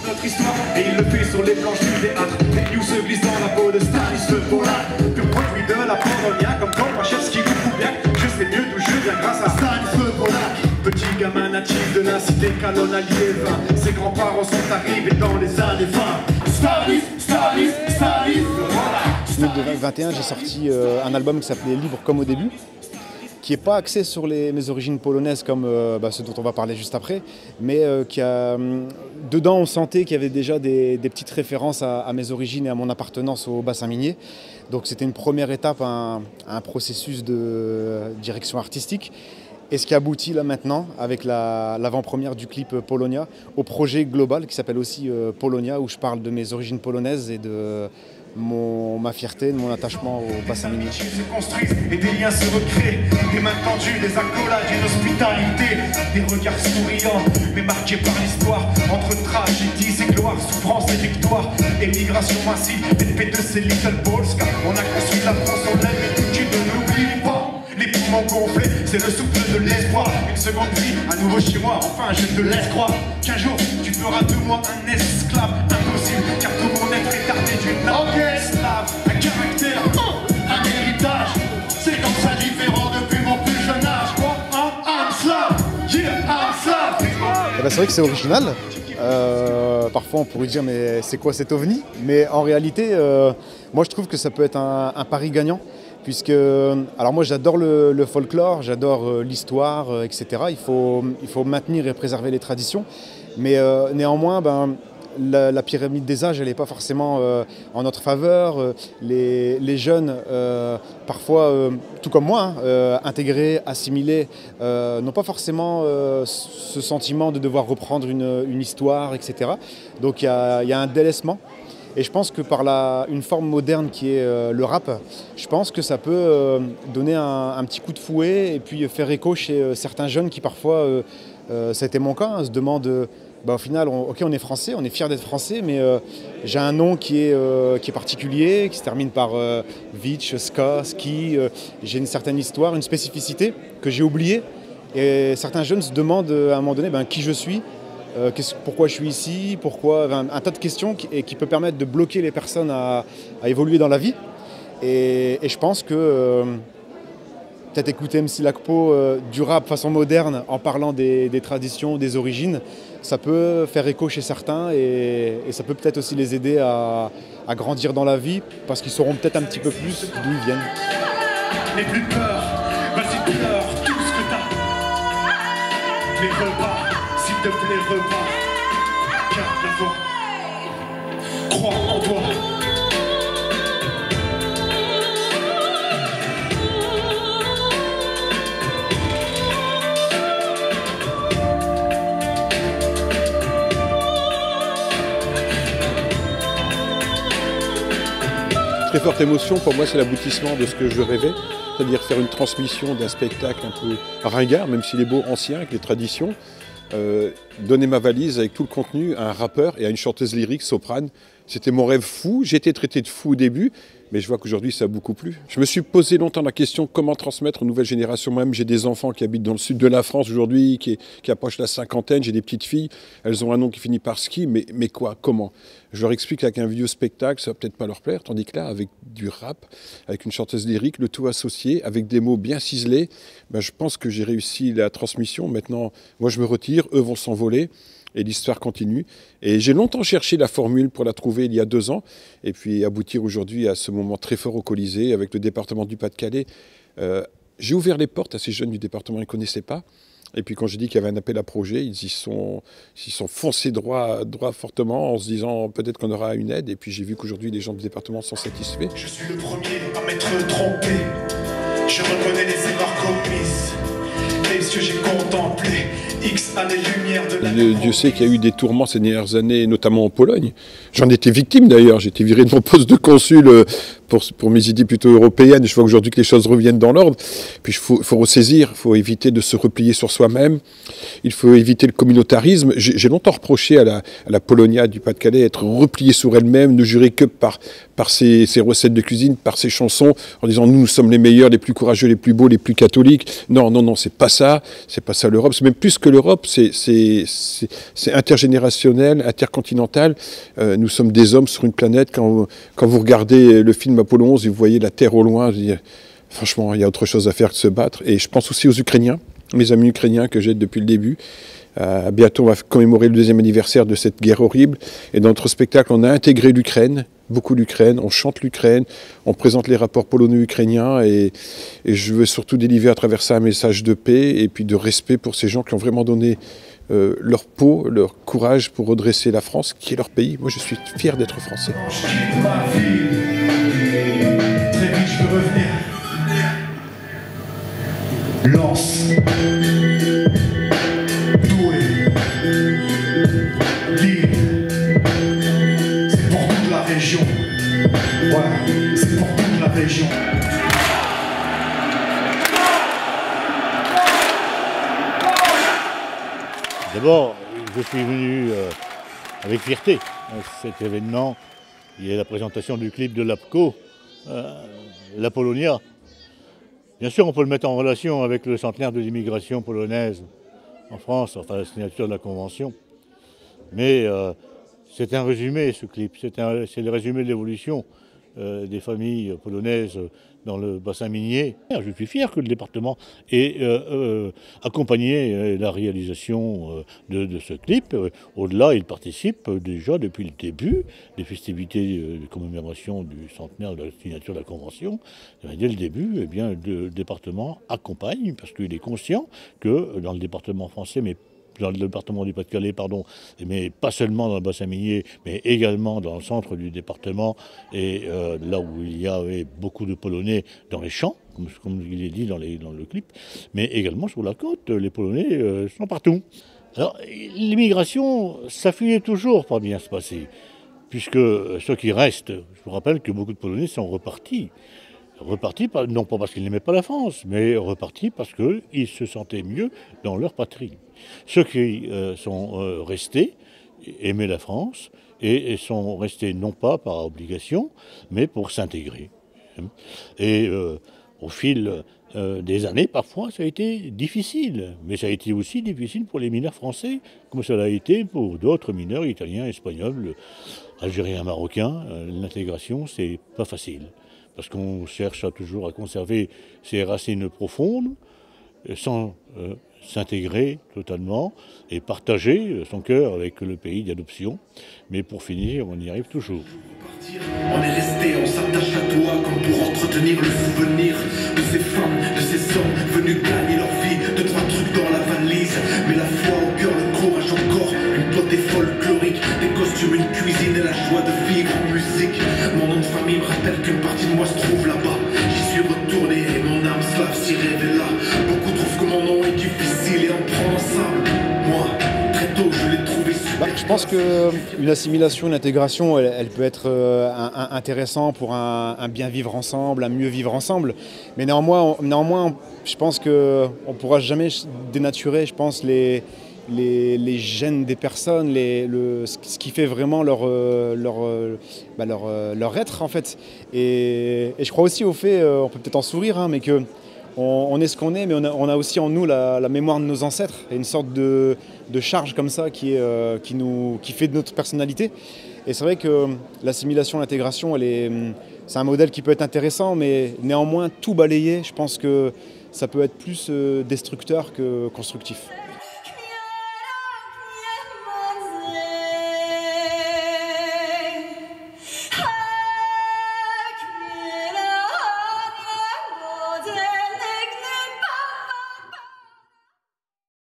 notre histoire et il le fait sur les planches du théâtre. Les news se glissent dans la peau de Stanisław Polak, pur produit de la Polonia, comme Gorbatchev, Kubiak. Je sais mieux d'où je viens grâce à Stanisław Polak. Petit gamin natif de la cité Kalonalieva, ses grands-parents sont arrivés dans les années 20. En 2021, j'ai sorti un album qui s'appelait Libre comme au début, qui n'est pas axé sur mes origines polonaises comme ce dont on va parler juste après, mais qui a, dedans on sentait qu'il y avait déjà des petites références à mes origines et à mon appartenance au bassin minier. Donc c'était une première étape à un processus de direction artistique. Et ce qui aboutit là maintenant, avec l'avant-première du clip Polonia, au projet global qui s'appelle aussi Polonia, où je parle de mes origines polonaises et de ma fierté, de mon attachement au bassin minier. Se construisent et des liens se recréent, des mains tendues, des accolades, une hospitalité, des regards souriants, mais marqués par l'histoire, entre tragédies et gloire, souffrance et victoire, émigration massive, SP2 et Little Polska, on a construit la France en l'air, mais tu ne l'oublies pas. Les poumons gonflés, c'est le souffle de l'espoir. Une seconde vie, à nouveau chez moi, enfin je te laisse croire qu'un jour tu feras de moi un esclave. Impossible, car tout mon être est tardé d'une âme slave. Un caractère, un héritage, c'est comme ça différent depuis mon plus jeune âge. Quoi, un slave, yeah, un slave. C'est vrai que c'est original. Parfois on pourrait dire mais c'est quoi cet ovni? Mais en réalité, moi je trouve que ça peut être un pari gagnant. Puisque, alors moi j'adore le folklore, j'adore l'histoire, etc. Il faut maintenir et préserver les traditions. Mais néanmoins, la pyramide des âges, elle n'est pas forcément en notre faveur. Les jeunes, parfois, tout comme moi, intégrés, assimilés, n'ont pas forcément ce sentiment de devoir reprendre une histoire, etc. Donc il y a un délaissement. Et je pense que par une forme moderne qui est le rap, je pense que ça peut donner un petit coup de fouet et puis faire écho chez certains jeunes qui parfois, ça a été mon cas, hein, se demandent, au final, ok on est français, on est fiers d'être français, mais j'ai un nom qui est particulier, qui se termine par Vitch, Ska, Ski, j'ai une certaine histoire, une spécificité que j'ai oubliée. Et certains jeunes se demandent à un moment donné qui je suis. Pourquoi je suis ici, un tas de questions qui peut permettre de bloquer les personnes à évoluer dans la vie. Et je pense que peut-être écouter MC Lakpo du rap façon moderne en parlant des traditions, des origines, ça peut faire écho chez certains et ça peut peut-être aussi les aider à grandir dans la vie parce qu'ils sauront peut-être un petit peu plus d'où ils viennent. N'aie plus peur, vas-y pleure tout ce que t'as. Mais repars. S'il te plaît, repars, garde la voix, crois en toi. Très forte émotion, pour moi c'est l'aboutissement de ce que je rêvais, c'est-à-dire faire une transmission d'un spectacle un peu ringard, même s'il est beau, ancien, avec les traditions. Donner ma valise avec tout le contenu à un rappeur et à une chanteuse lyrique, soprane. C'était mon rêve fou. J'ai été traité de fou au début, mais je vois qu'aujourd'hui ça a beaucoup plu. Je me suis posé longtemps la question comment transmettre aux nouvelles générations. Moi-même, j'ai des enfants qui habitent dans le sud de la France aujourd'hui, qui approchent la cinquantaine. J'ai des petites filles, elles ont un nom qui finit par ski, mais quoi, comment? Je leur explique qu'avec un vieux spectacle, ça va peut-être pas leur plaire, tandis que là, avec du rap, avec une chanteuse lyrique, le tout associé, avec des mots bien ciselés, je pense que j'ai réussi la transmission. Maintenant, moi je me retire, eux vont s'envoler. Et l'histoire continue. Et j'ai longtemps cherché la formule pour la trouver il y a 2 ans, et puis aboutir aujourd'hui à ce moment très fort au Colisée, avec le département du Pas-de-Calais. J'ai ouvert les portes à ces jeunes du département, ils ne connaissaient pas. Et puis quand j'ai dit qu'il y avait un appel à projet, ils y sont foncés droit fortement, en se disant peut-être qu'on aura une aide. Et puis j'ai vu qu'aujourd'hui les gens du département sont satisfaits. Je suis le premier à m'être trompé, je reconnais les erreurs commises. Les yeux j'ai contemplé X années-lumière de la... Dieu sait qu'il y a eu des tourments ces dernières années, notamment en Pologne. J'en étais victime d'ailleurs, j'ai été viré de mon poste de consul pour mes idées plutôt européennes. Je vois aujourd'hui que les choses reviennent dans l'ordre. Puis il faut ressaisir, il faut éviter de se replier sur soi-même. Il faut éviter le communautarisme. J'ai longtemps reproché à la Polonia du Pas-de-Calais d'être repliée sur elle-même, ne jurer que par ses recettes de cuisine, par ses chansons, en disant nous sommes les meilleurs, les plus courageux, les plus beaux, les plus catholiques. Non, non, non, c'est pas ça l'Europe. C'est même plus que l'Europe, c'est intergénérationnel, intercontinental. Nous sommes des hommes sur une planète. Quand vous regardez le film Apollo 11 et vous voyez la Terre au loin, je dis, franchement, il y a autre chose à faire que se battre. Et je pense aussi aux Ukrainiens, mes amis ukrainiens que j'aide depuis le début. Bientôt, on va commémorer le 2e anniversaire de cette guerre horrible. Et dans notre spectacle, on a intégré l'Ukraine, beaucoup l'Ukraine, on chante l'Ukraine, on présente les rapports polonais-ukrainiens et je veux surtout délivrer à travers ça un message de paix et puis de respect pour ces gens qui ont vraiment donné leur peau, leur courage pour redresser la France, qui est leur pays. Moi, je suis fier d'être français. Je quitte ma vie, très vite je peux revenir. Lance, Douai, Lille, c'est pour toute la région. Ouais, c'est pour toute la région. D'abord, je suis venu avec fierté à cet événement. Il y a la présentation du clip de l'APCO, la Polonia. Bien sûr, on peut le mettre en relation avec le centenaire de l'immigration polonaise en France, enfin la signature de la Convention. Mais c'est un résumé, ce clip. C'est le résumé de l'évolution des familles polonaises dans le bassin minier. Je suis fier que le département ait accompagné la réalisation de ce clip. Au-delà, il participe déjà depuis le début des festivités de commémoration du centenaire de la signature de la Convention. Et dès le début, eh bien, le département accompagne parce qu'il est conscient que dans le département français, mais dans le département du Pas-de-Calais, pardon, mais pas seulement dans le bassin minier, mais également dans le centre du département et là où il y avait beaucoup de Polonais dans les champs, comme il est dit dans le clip, mais également sur la côte, les Polonais sont partout. Alors, l'immigration, ça finit toujours par bien se passer, puisque ceux qui restent, je vous rappelle que beaucoup de Polonais sont repartis, non pas parce qu'ils n'aimaient pas la France, mais repartis parce qu'ils se sentaient mieux dans leur patrie. Ceux qui sont restés aimaient la France et sont restés non pas par obligation, mais pour s'intégrer. Et au fil des années, parfois, ça a été difficile. Mais ça a été aussi difficile pour les mineurs français, comme ça l'a été pour d'autres mineurs italiens, espagnols, algériens, marocains. L'intégration, c'est pas facile. Parce qu'on cherche toujours à conserver ses racines profondes, sans s'intégrer totalement et partager son cœur avec le pays d'adoption. Mais pour finir, on y arrive toujours. On est resté, on s'attache à toi comme pour entretenir le souvenir de ces femmes, de ces hommes venus gagner leur vie. 2-3 trucs dans la valise, mais la foi au cœur, le courage encore, une beauté folklorique, des costumes, une cuisine et la joie de vivre en musique. Mon nom de famille me rappelle qu'une partie de moi se trouve là-bas. J'y suis retourné et mon âme slave s'y révéla. Beaucoup trouvent que mon nom est difficile et imprononçable. Moi, très tôt, je l'ai trouvé super. Je pense qu'une assimilation, une intégration, elle peut être intéressante pour un bien vivre ensemble, un mieux vivre ensemble. Mais néanmoins je pense qu'on ne pourra jamais dénaturer, je pense, les gènes des personnes, ce qui fait vraiment leur être en fait. Et je crois aussi au fait, on peut peut-être en sourire, hein, mais que on est ce qu'on est, mais on a aussi en nous la mémoire de nos ancêtres et une sorte de charge comme ça qui fait de notre personnalité. Et c'est vrai que l'assimilation, l'intégration, c'est un modèle qui peut être intéressant, mais néanmoins tout balayer, je pense que ça peut être plus destructeur que constructif.